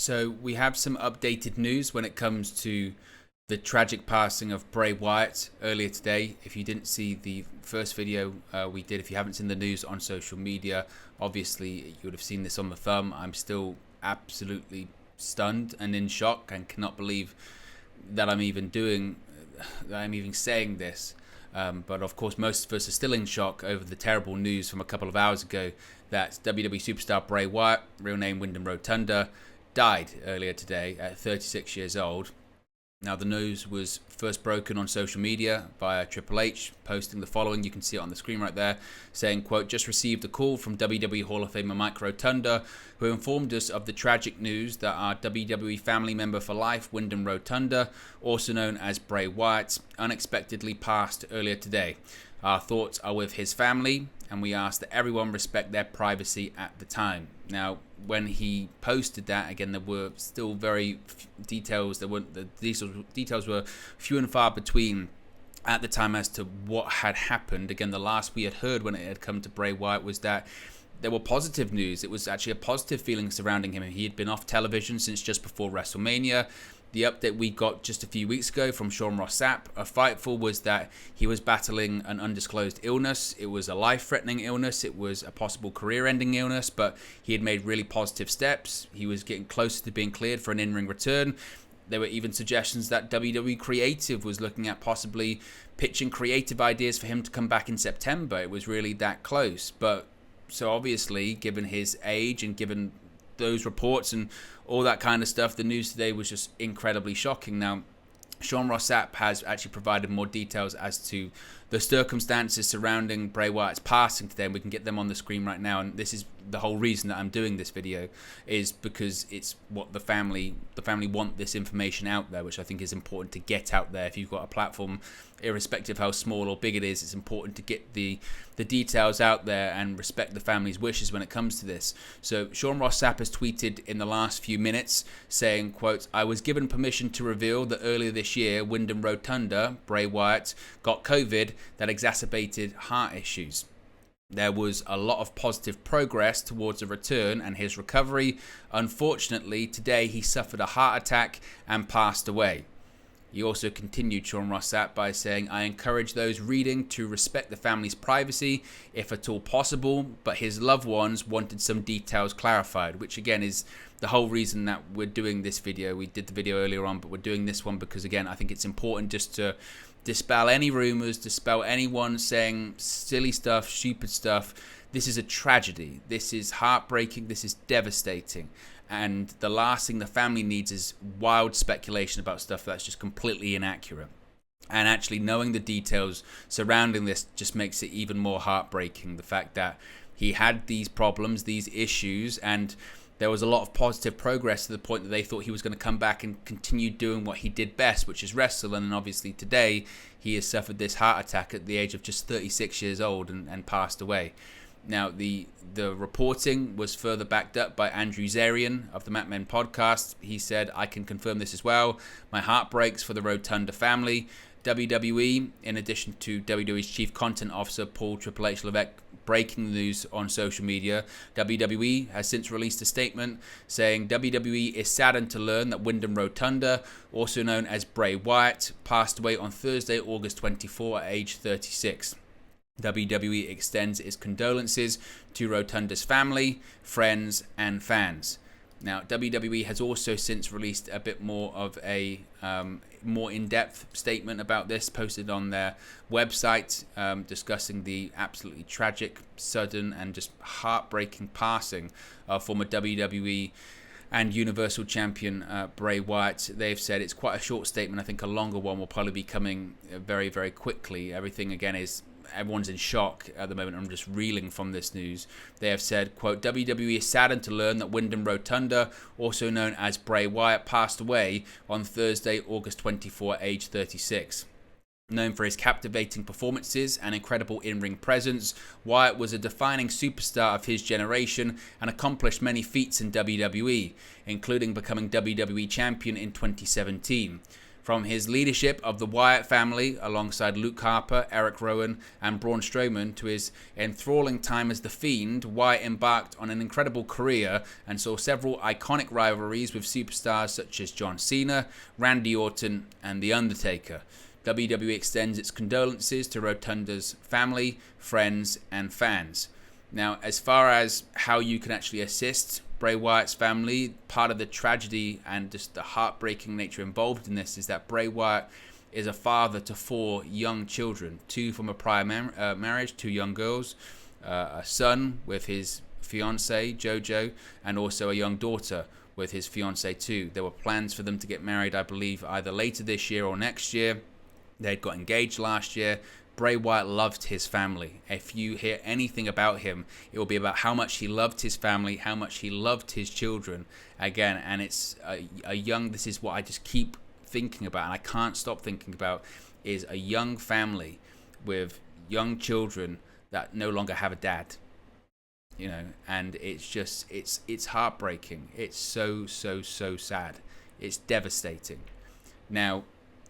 So we have some updated news when it comes to the tragic passing of Bray Wyatt earlier today. If you didn't see the first video we did, if you haven't seen the news on social media, obviously you would have seen this on the thumb. I'm still absolutely stunned and in shock and cannot believe that I'm even saying this. But of course, most of us are still in shock over the terrible news from a couple of hours ago that WWE superstar Bray Wyatt, real name Windham Rotunda, died earlier today at 36 years old. Now, the news was first broken on social media via Triple H, posting the following. You can see it on the screen right there, saying, quote, "Just received a call from WWE Hall of Famer Mike Rotunda, who informed us of the tragic news that our WWE family member for life, Windham Rotunda, also known as Bray Wyatt, unexpectedly passed earlier today. Our thoughts are with his family, and we ask that everyone respect their privacy at the time." Now, when he posted that, again, there were still very details. The details were few and far between at the time as to what had happened. Again, the last we had heard when it had come to Bray Wyatt was that there were positive news. It was actually a positive feeling surrounding him. He had been off television since just before WrestleMania. The update we got just a few weeks ago from Sean Ross Sapp of Fightful was that he was battling an undisclosed illness. It was a life-threatening illness. It was a possible career-ending illness, but he had made really positive steps. He was getting closer to being cleared for an in-ring return. There were even suggestions that WWE Creative was looking at possibly pitching creative ideas for him to come back in September. It was really that close. But so obviously, given his age and given those reports and all that kind of stuff, the news today was just incredibly shocking. Now, Sean Ross Sapp has actually provided more details as to the circumstances surrounding Bray Wyatt's passing today, and we can get them on the screen right now. And this is the whole reason that I'm doing this video, is because it's what the family want this information out there, which I think is important to get out there. If you've got a platform, irrespective of how small or big it is, it's important to get the details out there and respect the family's wishes when it comes to this. So Sean Ross Sapp has tweeted in the last few minutes saying, quote, "I was given permission to reveal that earlier this year, Windham Rotunda, Bray Wyatt, got COVID that exacerbated heart issues. There was a lot of positive progress towards a return and his recovery. Unfortunately, today he suffered a heart attack and passed away." He also continued, Sean Ross Sapp, by saying, "I encourage those reading to respect the family's privacy, if at all possible, but his loved ones wanted some details clarified," which again is the whole reason that we're doing this video. We did the video earlier on, but we're doing this one because, again, I think it's important just to dispel any rumors, dispel anyone saying silly stuff, stupid stuff. This is a tragedy. This is heartbreaking. This is devastating. And the last thing the family needs is wild speculation about stuff that's just completely inaccurate. And actually knowing the details surrounding this just makes it even more heartbreaking. The fact that he had these problems, these issues, and there was a lot of positive progress to the point that they thought he was going to come back and continue doing what he did best, which is wrestle. And obviously today he has suffered this heart attack at the age of just 36 years old and passed away. Now, the reporting was further backed up by Andrew Zarian of the Mat Men podcast. He said, "I can confirm this as well. My heart breaks for the Rotunda family. WWE, in addition to WWE's Chief Content Officer Paul Triple H Levesque breaking the news on social media, WWE has since released a statement saying WWE is saddened to learn that Windham Rotunda, also known as Bray Wyatt, passed away on Thursday, August 24 at age 36. WWE extends its condolences to Rotunda's family, friends, and fans." Now, WWE has also since released a bit more of a more in-depth statement about this, posted on their website, discussing the absolutely tragic, sudden, and just heartbreaking passing of former WWE and Universal Champion Bray Wyatt. They've said it's quite a short statement. I think a longer one will probably be coming very, very quickly. Everything, again, everyone's in shock at the moment. I'm just reeling from this news. They have said, quote, "WWE is saddened to learn that Windham Rotunda, also known as Bray Wyatt, passed away on Thursday, August 24, age 36. Known for his captivating performances and incredible in-ring presence, Wyatt was a defining superstar of his generation and accomplished many feats in WWE, including becoming WWE Champion in 2017. From his leadership of the Wyatt family alongside Luke Harper, Eric Rowan, and Braun Strowman to his enthralling time as The Fiend, Wyatt embarked on an incredible career and saw several iconic rivalries with superstars such as John Cena, Randy Orton, and The Undertaker. WWE extends its condolences to Rotunda's family, friends, and fans. Now, as far as how you can actually assist Bray Wyatt's family, part of the tragedy and just the heartbreaking nature involved in this is that Bray Wyatt is a father to 4 young children, 2 from a prior marriage, 2 young girls, a son with his fiancée, JoJo, and also a young daughter with his fiancée too. There were plans for them to get married, I believe, either later this year or next year. They'd got engaged last year. Bray Wyatt loved his family. If you hear anything about him, it will be about how much he loved his family, how much he loved his children. Again, and it's this is what I just keep thinking about, and I can't stop thinking about, is a young family with young children that no longer have a dad. You know, and it's just, it's heartbreaking. It's so sad. It's devastating. Now,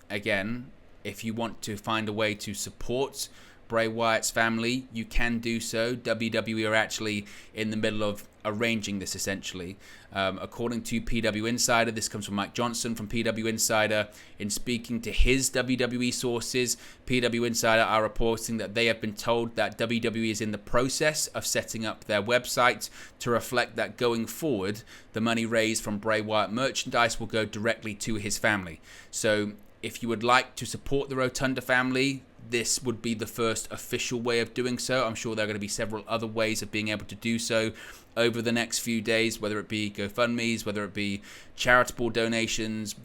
again, if you want to find a way to support Bray Wyatt's family, you can do so. WWE are actually in the middle of arranging this, essentially. According to PW Insider, this comes from Mike Johnson from PW Insider. In speaking to his WWE sources, PW Insider are reporting that they have been told that WWE is in the process of setting up their website to reflect that going forward, the money raised from Bray Wyatt merchandise will go directly to his family. So if you would like to support the Rotunda family, this would be the first official way of doing so. I'm sure there are going to be several other ways of being able to do so over the next few days, whether it be GoFundMes, whether it be charitable donations.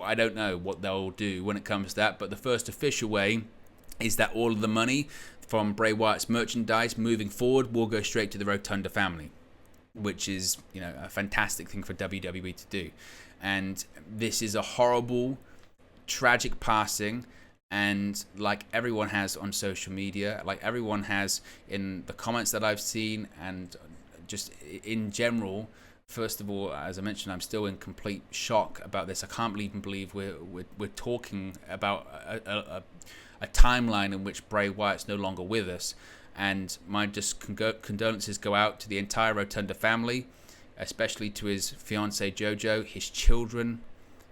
I don't know what they'll do when it comes to that, but the first official way is that all of the money from Bray Wyatt's merchandise moving forward will go straight to the Rotunda family, which is, you know, a fantastic thing for WWE to do. And this is a horrible, tragic passing, and like everyone has on social media, like everyone has in the comments that I've seen, and just in general, first of all, as I mentioned, I'm still in complete shock about this. I can't even believe we're talking about a timeline in which Bray Wyatt's no longer with us, and my just condolences go out to the entire Rotunda family, especially to his fiancée JoJo, his children,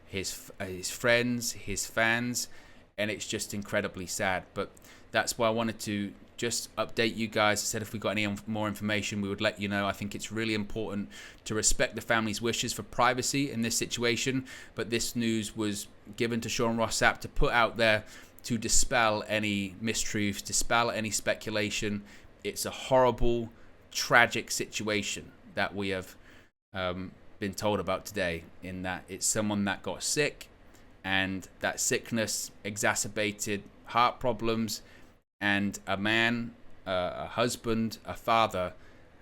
his friends, his fans, and it's just incredibly sad. But that's why I wanted to just update you guys. I said if we got any more information, we would let you know. I think it's really important to respect the family's wishes for privacy in this situation, but this news was given to Sean Ross Sapp to put out there to dispel any mistruths, dispel any speculation. It's a horrible, tragic situation that we have been told about today, in that it's someone that got sick, and that sickness exacerbated heart problems, and a man, a husband, a father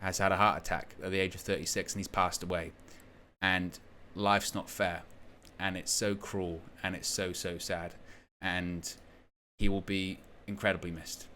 has had a heart attack at the age of 36 and he's passed away. And life's not fair, and it's so cruel, and it's so sad, and he will be incredibly missed.